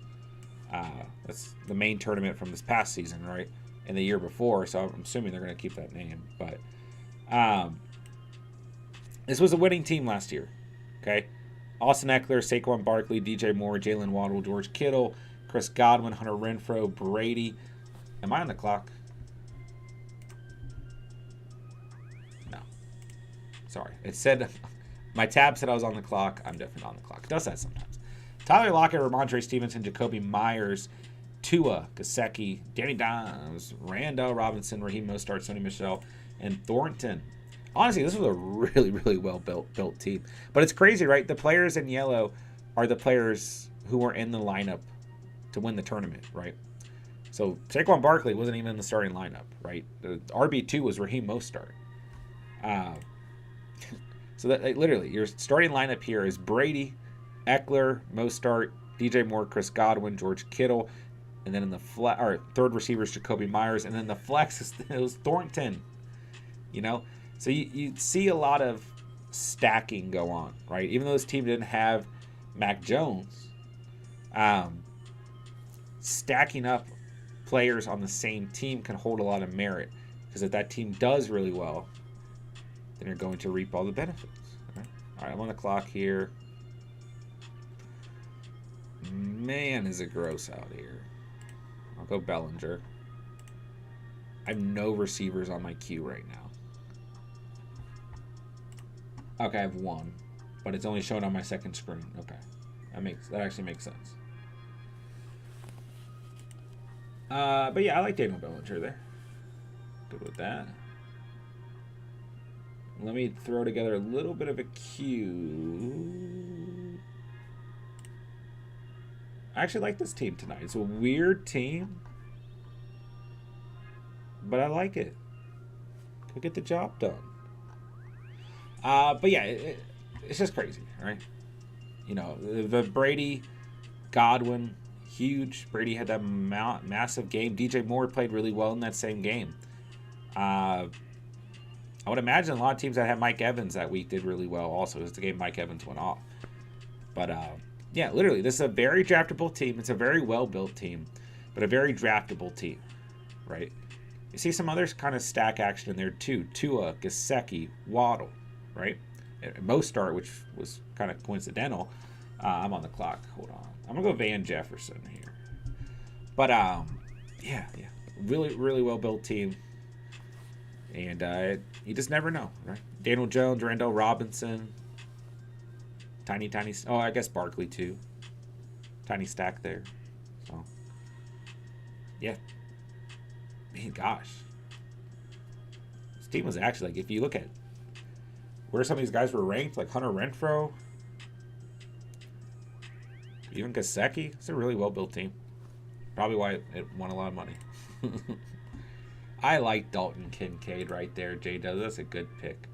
that's the main tournament from this past season, right? And the year before, so I'm assuming they're going to keep that name. But this was a winning team last year, okay? Austin Eckler, Saquon Barkley, DJ Moore, Jalen Waddle, George Kittle, Chris Godwin, Hunter Renfrow, Brady. Am I on the clock? No. Sorry. It said, my tab said I was on the clock. I'm definitely on the clock. It does that sometimes. Tyler Lockett, Ramondre Stevenson, Jacoby Myers, Tua, Gesicki, Danny Dimes, Randall Robinson, Raheem Mostert, Sony Michel, and Thornton. Honestly, this was a really, really well-built team. But it's crazy, right? The players in yellow are the players who were in the lineup to win the tournament, right? So Saquon Barkley wasn't even in the starting lineup, right? The RB2 was Raheem Mostert. So that literally, your starting lineup here is Brady, Eckler, Mostert, DJ Moore, Chris Godwin, George Kittle, and then in the third receiver is Jacoby Myers, and then the flex is Thornton. You know? So you see a lot of stacking go on, right? Even though this team didn't have Mac Jones, stacking up players on the same team can hold a lot of merit. Because if that team does really well, then you're going to reap all the benefits. Okay? All right, I'm on the clock here. Man, is it gross out here. I'll go Bellinger. I have no receivers on my queue right now. Okay, I have 1, but it's only showing on my second screen. Okay, that actually makes sense. But yeah, I like Daniel Bellinger there. Good with that. Let me throw together a little bit of a queue. I actually like this team tonight. It's a weird team, but I like it. Could get the job done. But yeah, it's just crazy, right? You know, the Brady, Godwin, huge. Brady had that massive game. DJ Moore played really well in that same game. I would imagine a lot of teams that had Mike Evans that week did really well also. It was the game Mike Evans went off. But, yeah, literally, this is a very draftable team. It's a very well-built team, but a very draftable team, right? You see some other kind of stack action in there, too. Tua, Gesicki, Waddle. Right? Mostert, which was kind of coincidental. I'm on the clock. Hold on. I'm going to go Van Jefferson here. But, yeah. Really, really well-built team. And you just never know, right? Daniel Jones, Randall Robinson. Tiny. Oh, I guess Barkley too. Tiny stack there. So, yeah. Man, gosh. This team was actually, like, if you look at where some of these guys were ranked, like Hunter Renfro, even Gasecki, it's a really well-built team. Probably why it won a lot of money. I like Dalton Kincaid right there, J-Dub. That's a good pick.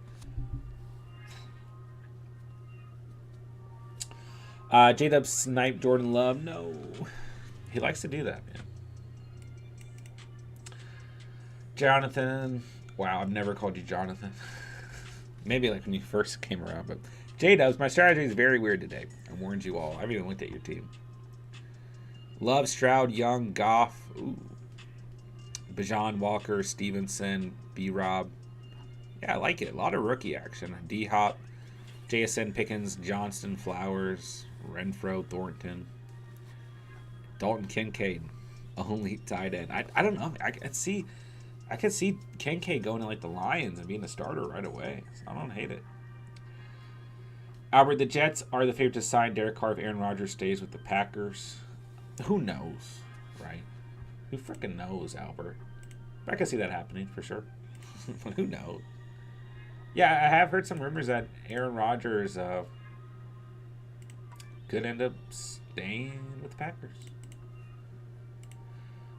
J-Dub snipe Jordan Love. No. He likes to do that, man. Jonathan. Wow, I've never called you Jonathan. Maybe like when you first came around, but J-Dubs, my strategy is very weird today. I warned you all. I haven't even looked at your team. Love, Stroud, Young, Goff, Bajan, Walker, Stevenson, B-Rob. Yeah, I like it. A lot of rookie action. D-Hop, JSN, Pickens, Johnston, Flowers, Renfro, Thornton, Dalton Kincaid, only tight end. I don't know. I can see Kincaid going to like the Lions and being a starter right away. So I don't hate it. Albert, the Jets are the favorite to sign Derek Carr if Aaron Rodgers stays with the Packers. Who knows, right? Who freaking knows, Albert? But I can see that happening for sure. But who knows? Yeah, I have heard some rumors that Aaron Rodgers could end up staying with the Packers.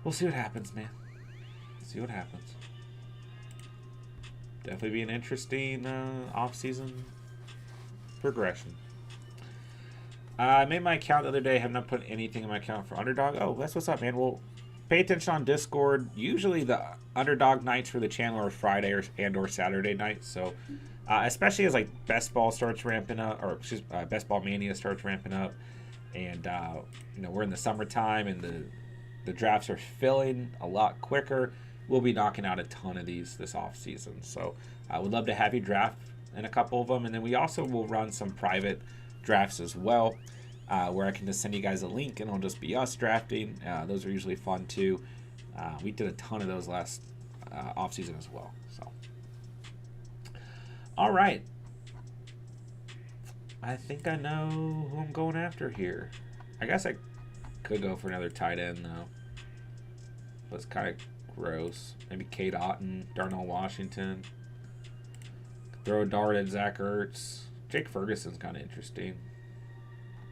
We'll see what happens, man. See what happens. Definitely be an interesting off-season progression. I made my account the other day. Have not put anything in my account for Underdog. Oh, that's what's up, man. Well, pay attention on Discord. Usually the Underdog nights for the channel are Friday or Saturday nights. So, especially as like best ball starts ramping up, or best ball mania starts ramping up, and we're in the summertime and the drafts are filling a lot quicker. We'll be knocking out a ton of these this off season. So, I would love to have you draft in a couple of them, and then we also will run some private drafts as well, where I can just send you guys a link and it'll just be us drafting. Those are usually fun too. We did a ton of those last off season as well. So, all right, I think I know who I'm going after here. I guess I could go for another tight end though, but it's kind of gross. Maybe Kate Otten, Darnell Washington. Throw a dart at Zach Ertz. Jake Ferguson's kind of interesting.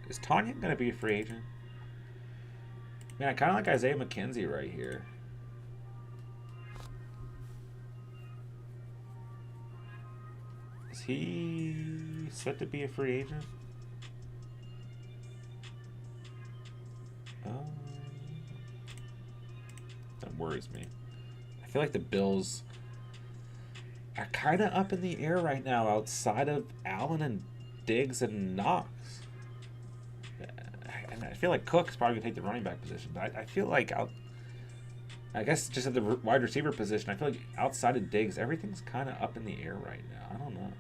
Is Tanya going to be a free agent? Man, I kind of like Isaiah McKenzie right here. Is he set to be a free agent? That worries me. I feel like the Bills are kind of up in the air right now outside of Allen and Diggs and Knox. And I feel like Cook's probably going to take the running back position. But I feel like, I guess just at the wide receiver position, I feel like outside of Diggs, everything's kind of up in the air right now. I don't know.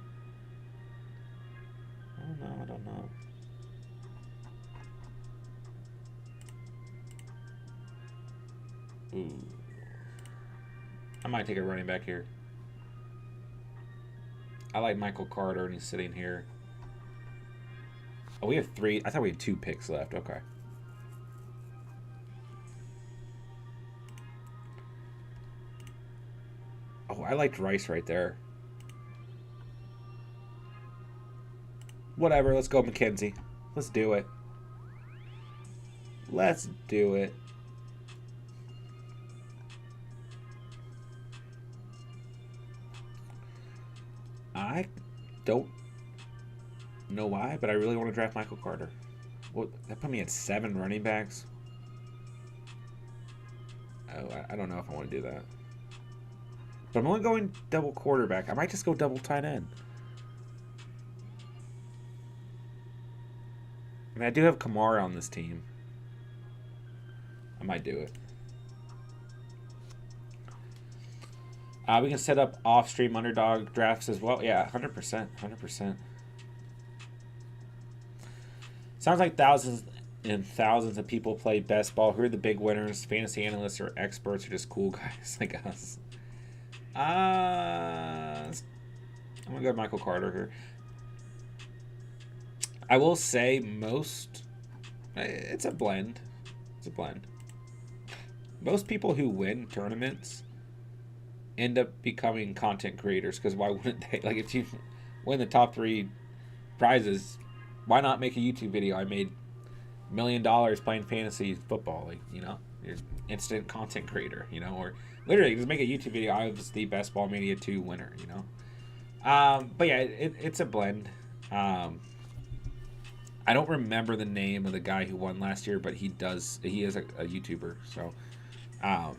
Ooh. I might take a running back here. I like Michael Carter, and he's sitting here. Oh, we have 3. I thought we had 2 picks left. Okay. Oh, I liked Rice right there. Whatever. Let's go, McKenzie. Let's do it. Let's do it. I don't know why, but I really want to draft Michael Carter. Well, that put me at 7 running backs. Oh, I don't know if I want to do that. But I'm only going double quarterback. I might just go double tight end. I mean, I do have Kamara on this team. I might do it. We can set up off-stream Underdog drafts as well. Yeah, 100%. 100%. Sounds like thousands and thousands of people play best ball. Who are the big winners? Fantasy analysts or experts or just cool guys like us? I'm going to go with Michael Carter here. I will say it's a blend. It's a blend. Most people who win tournaments end up becoming content creators, because why wouldn't they? Like, if you win the top 3 prizes, why not make a YouTube video? I made $1 million playing fantasy football. Like, you know, you're instant content creator, you know, or literally just make a YouTube video. I was the Best Ball Mania 2 winner, you know. But yeah, it's a blend. I don't remember the name of the guy who won last year, but he is a YouTuber. So, but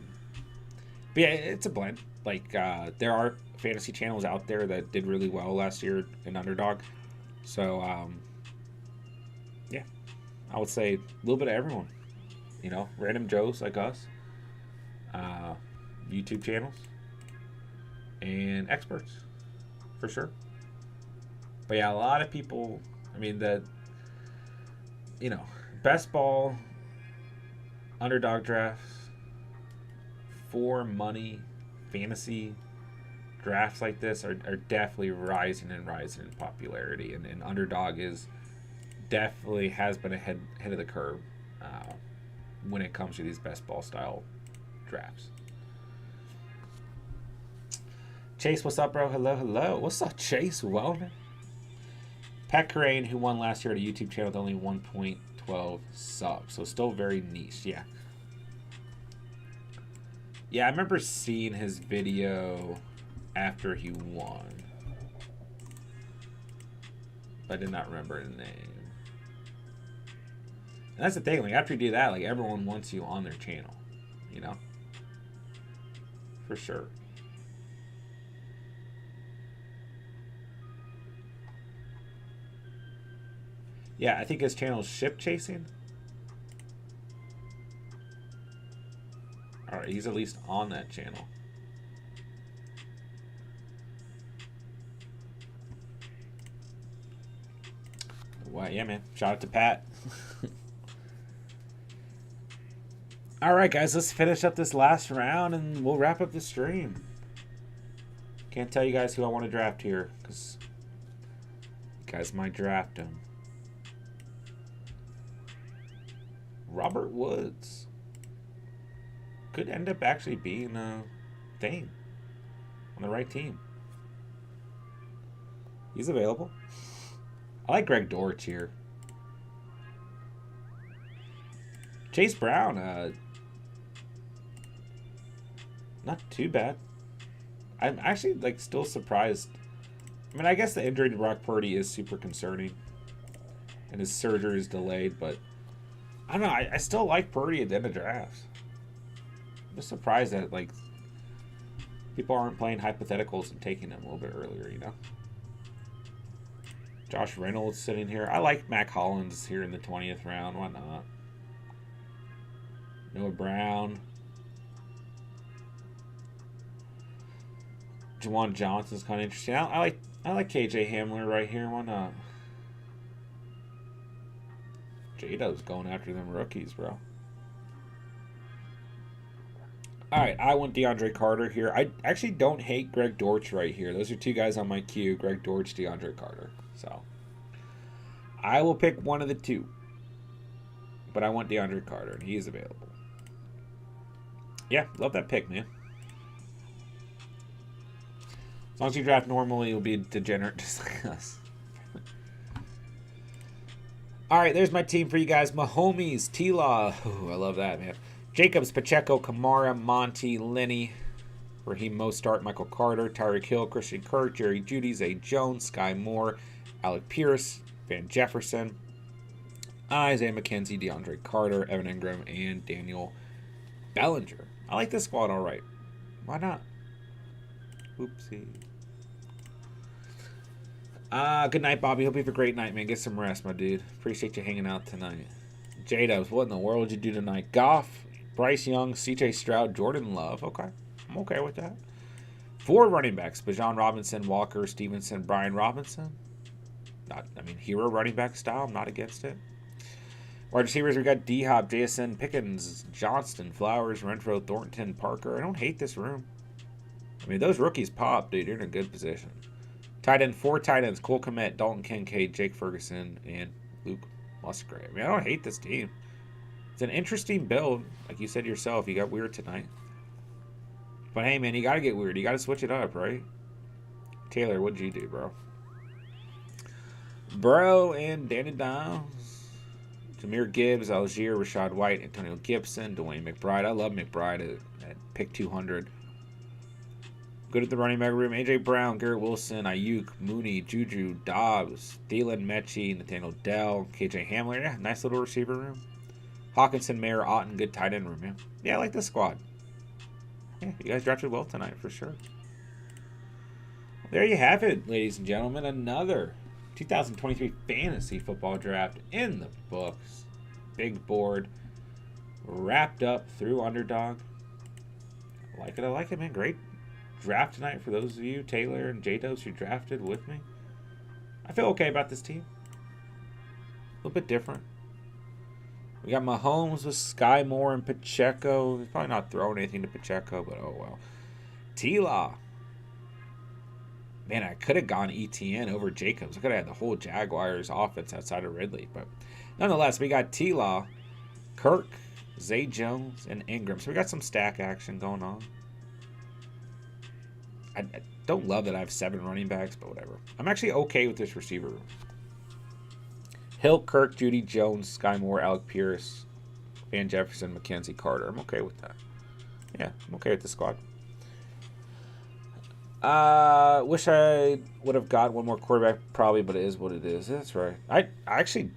yeah, it's a blend. Like, there are fantasy channels out there that did really well last year in Underdog. So, yeah, I would say a little bit of everyone. You know, random Joes like us, YouTube channels, and experts, for sure. But yeah, a lot of people, I mean, you know, best ball, underdog drafts, for money, fantasy drafts like this are definitely rising and rising in popularity. And Underdog definitely has been ahead of the curve when it comes to these best ball style drafts. Chase, what's up, bro? Hello. What's up, Chase? Wellman. Pat Crane, who won last year at a YouTube channel with only 1.12 subs. So still very niche, yeah. Yeah, I remember seeing his video after he won. But I did not remember his name. And that's the thing, like, after you do that, like, everyone wants you on their channel, you know? For sure. Yeah, I think his channel is Ship Chasing. Alright, he's at least on that channel. Well, yeah, man. Shout out to Pat. Alright, guys, let's finish up this last round and we'll wrap up the stream. Can't tell you guys who I want to draft here, because you guys might draft him. Robert Woods could end up actually being a thing on the right team. He's available. I like Greg Dortch here. Chase Brown, not too bad. I'm actually like still surprised. I mean, I guess the injury to Brock Purdy is super concerning, and his surgery is delayed, but I don't know. I still like Purdy at the end of drafts. I'm just surprised that, like, people aren't playing hypotheticals and taking them a little bit earlier, you know? Josh Reynolds sitting here. I like Mac Hollins here in the 20th round. Why not? Noah Brown. Juwan Johnson's kind of interesting. I like KJ Hamler right here. Why not? J-Dub's going after them rookies, bro. Alright, I want DeAndre Carter here. I actually don't hate Greg Dortch right here. Those are two guys on my queue. Greg Dortch, DeAndre Carter. So, I will pick one of the two. But I want DeAndre Carter, and he is available. Yeah, love that pick, man. As long as you draft normally, you'll be a degenerate just like us. All right, there's my team for you guys. Mahomes, T-Law. I love that, man. Jacobs, Pacheco, Kamara, Monty, Lenny, Raheem Mostart, Michael Carter, Tyreek Hill, Christian Kirk, Jerry Jeudy, Zay Jones, Sky Moore, Alec Pierce, Van Jefferson, Isaiah McKenzie, DeAndre Carter, Evan Ingram, and Daniel Bellinger. I like this squad all right. Why not? Oopsie. Good night, Bobby. Hope you have a great night, man. Get some rest, my dude. Appreciate you hanging out tonight. J-Dubs, what in the world did you do tonight? Goff, Bryce Young, CJ Stroud, Jordan Love. Okay. I'm okay with that. 4 running backs. Bijan Robinson, Walker, Stevenson, Brian Robinson. Hero running back style. I'm not against it. Wide receivers, we got D-Hop, JSN, Pickens, Johnston, Flowers, Renfro, Thornton, Parker. I don't hate this room. I mean, those rookies pop, dude. You're in a good position. Tight end, 4 tight ends. Cole Kmet, Dalton Kincaid, Jake Ferguson, and Luke Musgrave. I mean, I don't hate this team. It's an interesting build. Like you said yourself, you got weird tonight. But hey, man, you got to get weird. You got to switch it up, right? Taylor, what'd you do, bro? Burrow and Danny Downs. Jahmyr Gibbs, Algier, Rashad White, Antonio Gibson, Dwayne McBride. I love McBride at pick 200. Good at the running back room. A.J. Brown, Garrett Wilson, Ayuk, Mooney, Juju, Dobbs, Thielen, Mechie, Nathaniel Dell, KJ Hamler. Yeah, nice little receiver room. Hawkinson, Mayer, Otten, good tight end room. Yeah, I like this squad. Yeah, you guys drafted well tonight for sure. There you have it, ladies and gentlemen. Another 2023 fantasy football draft in the books. Big board. Wrapped up through Underdog. I like it, man. Great draft tonight for those of you, Taylor and J-Dubs, who drafted with me. I feel okay about this team. A little bit different. We got Mahomes with Sky Moore and Pacheco. He's probably not throwing anything to Pacheco, but oh well. T-Law. Man, I could have gone ETN over Jacobs. I could have had the whole Jaguars offense outside of Ridley. But nonetheless, we got T-Law, Kirk, Zay Jones, and Ingram. So we got some stack action going on. I don't love that I have 7 running backs, but whatever. I'm actually okay with this receiver room. Hill, Kirk, Judy, Jones, Sky Moore, Alec Pierce, Van Jefferson, Mackenzie Carter. I'm okay with that. Yeah, I'm okay with the squad. Wish I would have got one more quarterback, probably, but it is what it is. That's right. I actually,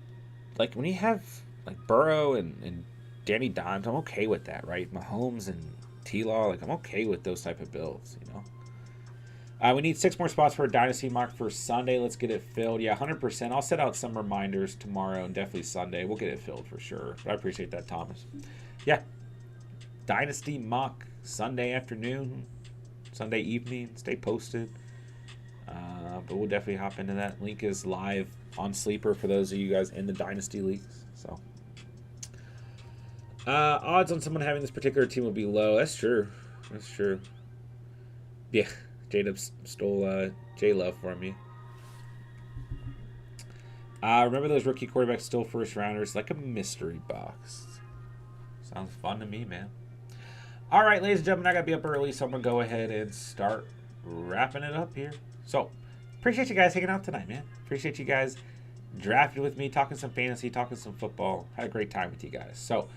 like, when you have, like, Burrow and Danny Dimes, I'm okay with that, right? Mahomes and T-Law, like, I'm okay with those type of builds, you know? We need 6 more spots for a Dynasty mock for Sunday. Let's get it filled. Yeah, 100%. I'll set out some reminders tomorrow and definitely Sunday. We'll get it filled for sure. But I appreciate that, Thomas. Yeah. Dynasty mock Sunday afternoon, Sunday evening. Stay posted. But we'll definitely hop into that. Link is live on Sleeper for those of you guys in the Dynasty leagues. So, odds on someone having this particular team will be low. That's true. That's true. Yeah. J-Dub stole J-Love from me. Remember those rookie quarterbacks still first rounders? Like a mystery box. Sounds fun to me, man. All right, ladies and gentlemen, I got to be up early, so I'm going to go ahead and start wrapping it up here. So, appreciate you guys hanging out tonight, man. Appreciate you guys drafting with me, talking some fantasy, talking some football. Had a great time with you guys. So,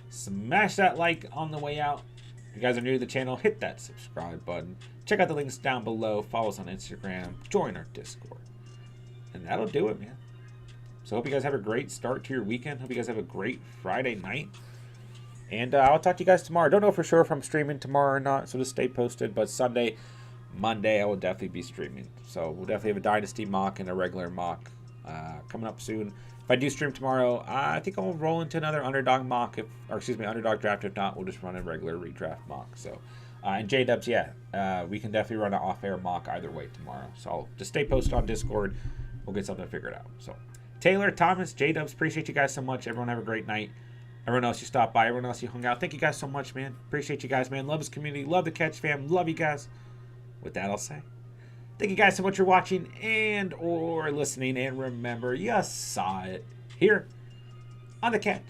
smash that like on the way out. If you guys are new to the channel, hit that subscribe button. Check out the links down below. Follow us on Instagram. Join our Discord. And that'll do it, man. So hope you guys have a great start to your weekend. Hope you guys have a great Friday night. And I'll talk to you guys tomorrow. Don't know for sure if I'm streaming tomorrow or not, so just stay posted. But Sunday, Monday, I will definitely be streaming. So we'll definitely have a Dynasty mock and a regular mock coming up soon. If I do stream tomorrow, I think I'll roll into another Underdog mock, Underdog draft. If not, we'll just run a regular redraft mock. So, and J-Dubs, we can definitely run an off-air mock either way tomorrow. So I'll just stay posted on Discord. We'll get something figured out. So, Taylor, Thomas, J-Dubs, appreciate you guys so much. Everyone have a great night. Everyone else you stopped by, everyone else you hung out. Thank you guys so much, man. Appreciate you guys, man. Love this community. Love the Catch fam. Love you guys. With that, I'll say, thank you guys so much for watching and or listening. And remember, you saw it here on the Catch.